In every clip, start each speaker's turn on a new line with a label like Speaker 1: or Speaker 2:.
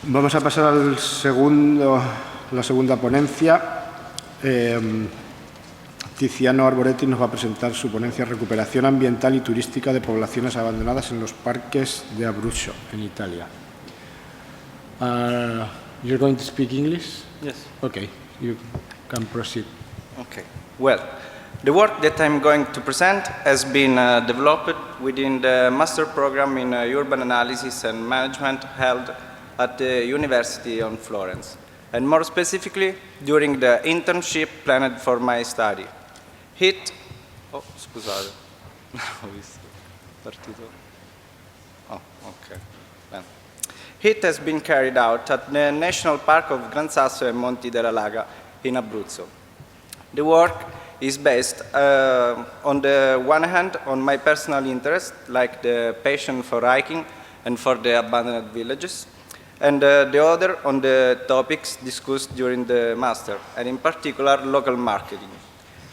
Speaker 1: Vamos a pasar la segunda ponencia. Tiziano Arboretti nos va a presentar su ponencia Recuperación ambiental y turística de poblaciones abandonadas en los parques de Abruzzo, en Italia. You're going to speak English?
Speaker 2: Yes.
Speaker 1: Okay, you can proceed.
Speaker 2: Okay. Well, the work that I'm going to present has been developed within the master program in urban analysis and management held at the University of Florence, and more specifically during the internship planned for my study. Oh, scusate. Ho visto. Partito. Oh, okay. Bene. It has been carried out at the National Park of Gran Sasso and Monti della Laga in Abruzzo. The work is based on the one hand on my personal interest, like the passion for hiking and for the abandoned villages, and the other on the topics discussed during the master, and in particular local marketing.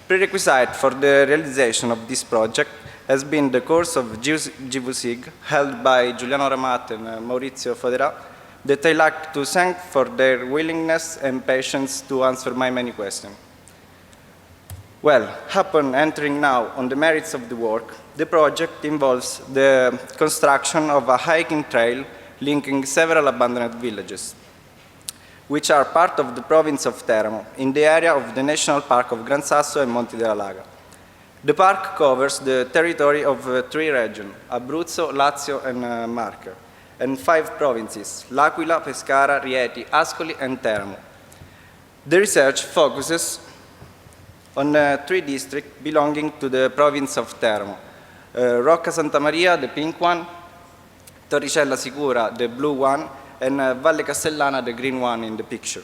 Speaker 2: Prerequisite for the realization of this project has been the course of gvSIG held by Giuliano Ramat and Maurizio Fodera, that I like to thank for their willingness and patience to answer my many questions. Well, upon entering now on the merits of the work, the project involves the construction of a hiking trail linking several abandoned villages, which are part of the province of Teramo, in the area of the National Park of Gran Sasso and Monti della Laga. The park covers the territory of 3 regions, Abruzzo, Lazio, and Marche, and 5 provinces, L'Aquila, Pescara, Rieti, Ascoli, and Teramo. The research focuses on 3 districts belonging to the province of Teramo, Rocca Santa Maria, the pink one, Torricella Sicura, the blue one, and Valle Castellana, the green one in the picture,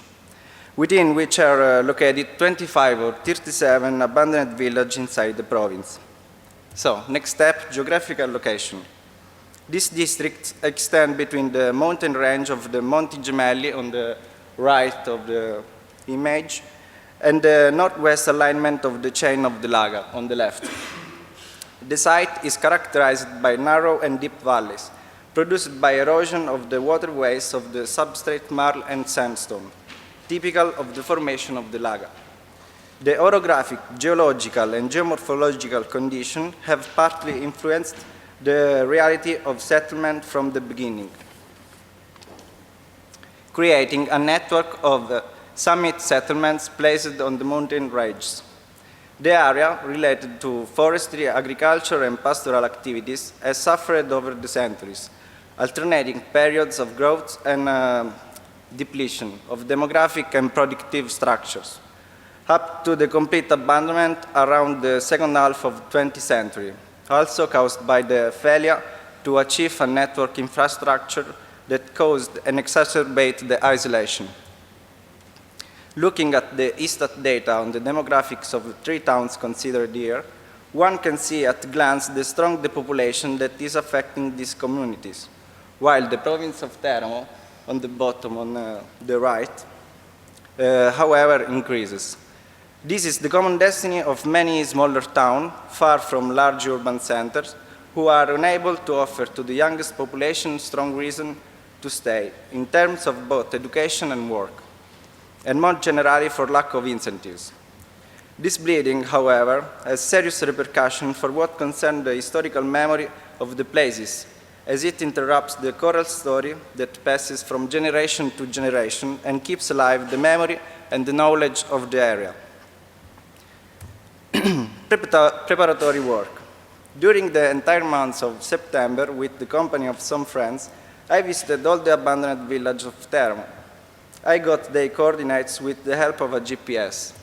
Speaker 2: within which are located 25 or 37 abandoned villages inside the province. So, next step, geographical location. These districts extend between the mountain range of the Monti Gemelli on the right of the image and the northwest alignment of the chain of the Laga on the left. The site is characterized by narrow and deep valleys, produced by erosion of the waterways of the substrate marl and sandstone, typical of the formation of the Laga. The orographic, geological, and geomorphological conditions have partly influenced the reality of settlement from the beginning, creating a network of summit settlements placed on the mountain ranges. The area, related to forestry, agriculture, and pastoral activities, has suffered over the centuries, alternating periods of growth and depletion of demographic and productive structures, up to the complete abandonment around the second half of the 20th century, also caused by the failure to achieve a network infrastructure that caused and exacerbated the isolation. Looking at the ISTAT data on the demographics of the 3 towns considered here, one can see at a glance the strong depopulation that is affecting these communities, while the province of Teramo, on the bottom on the right, however, increases. This is the common destiny of many smaller towns, far from large urban centers, who are unable to offer to the youngest population strong reason to stay, in terms of both education and work, and more generally for lack of incentives. This bleeding, however, has serious repercussions for what concerns the historical memory of the places, as it interrupts the oral story that passes from generation to generation and keeps alive the memory and the knowledge of the area. Preparatory work. During the entire month of September, with the company of some friends, I visited all the abandoned villages of Teramo. I got their coordinates with the help of a GPS.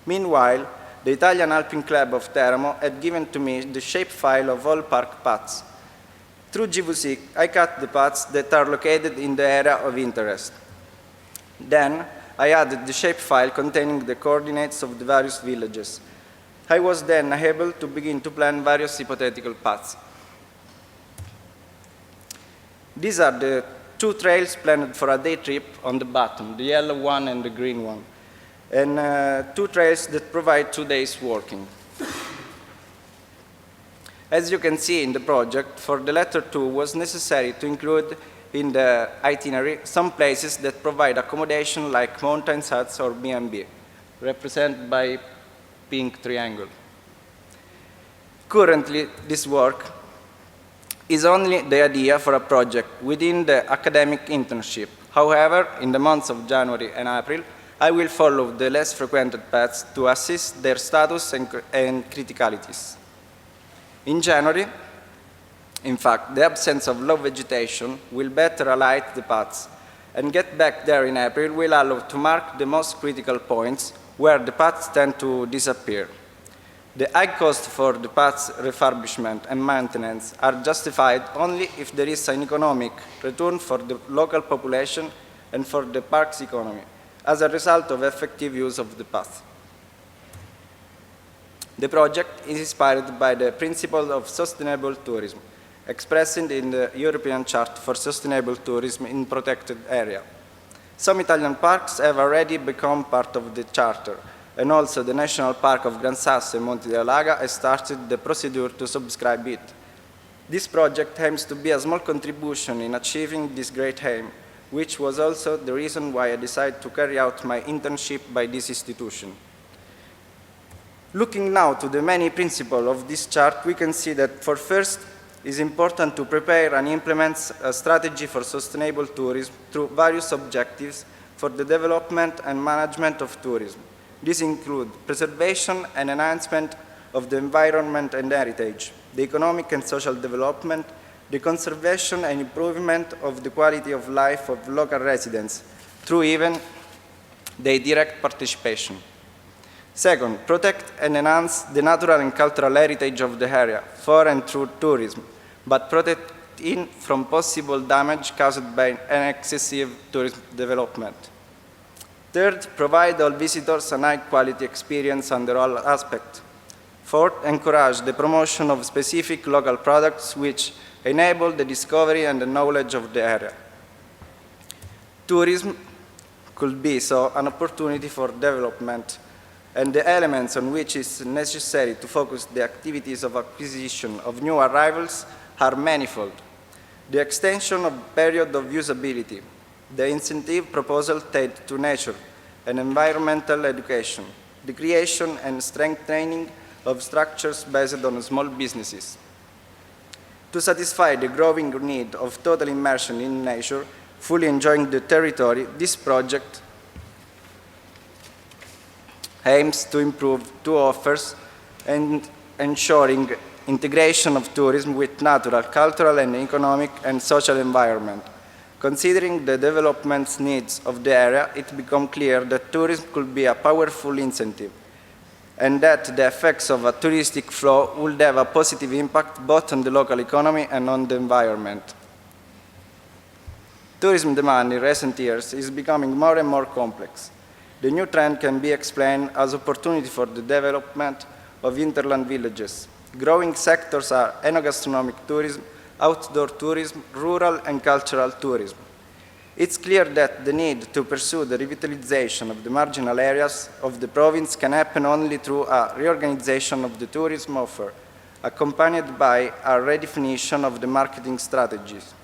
Speaker 2: Meanwhile, the Italian Alpine Club of Teramo had given to me the shapefile of all park paths. Through gvSIG, I cut the paths that are located in the area of interest. Then, I added the shapefile containing the coordinates of the various villages. I was then able to begin to plan various hypothetical paths. These are the 2 trails planned for a day trip on the bottom, the yellow one and the green one, and 2 trails that provide 2 days walking. As you can see in the project, for the latter 2 was necessary to include in the itinerary some places that provide accommodation like mountain huts or B&B, represented by pink triangle. Currently, this work is only the idea for a project within the academic internship. However, in the months of January and April, I will follow the less frequented paths to assess their status and criticalities. In January, in fact, the absence of low vegetation will better highlight the paths, and get back there in April will allow to mark the most critical points where the paths tend to disappear. The high cost for the paths refurbishment and maintenance are justified only if there is an economic return for the local population and for the park's economy, as a result of effective use of the path. The project is inspired by the principle of sustainable tourism, expressed in the European Charter for Sustainable Tourism in Protected Area. Some Italian parks have already become part of the Charter, and also the National Park of Gran Sasso and Monte della Laga has started the procedure to subscribe it. This project aims to be a small contribution in achieving this great aim, which was also the reason why I decided to carry out my internship by this institution. Looking now to the many principles of this chart, we can see that for first, it is important to prepare and implement a strategy for sustainable tourism through various objectives for the development and management of tourism. These include preservation and enhancement of the environment and heritage, the economic and social development, the conservation and improvement of the quality of life of local residents, through even their direct participation. Second, protect and enhance the natural and cultural heritage of the area for and through tourism, but protect it from possible damage caused by an excessive tourism development. Third, provide all visitors a high-quality experience under all aspects. Fourth, encourage the promotion of specific local products which enable the discovery and the knowledge of the area. Tourism could be so an opportunity for development, and the elements on which it is necessary to focus the activities of acquisition of new arrivals are manifold. The extension of period of usability, the incentive proposal tied to nature and environmental education, the creation and strengthening of structures based on small businesses. To satisfy the growing need of total immersion in nature, fully enjoying the territory, this project aims to improve two offers and ensuring integration of tourism with natural, cultural, and economic and social environment. Considering the development needs of the area, it becomes clear that tourism could be a powerful incentive, and that the effects of a touristic flow would have a positive impact both on the local economy and on the environment. Tourism demand in recent years is becoming more and more complex. The new trend can be explained as opportunity for the development of hinterland villages. Growing sectors are enogastronomic tourism, outdoor tourism, rural and cultural tourism. It's clear that the need to pursue the revitalization of the marginal areas of the province can happen only through a reorganization of the tourism offer, accompanied by a redefinition of the marketing strategies.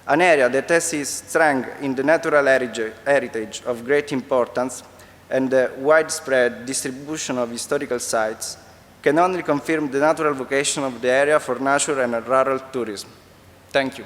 Speaker 2: An area that has its strength in the natural heritage of great importance and the widespread distribution of historical sites can only confirm the natural vocation of the area for nature and rural tourism. Thank you.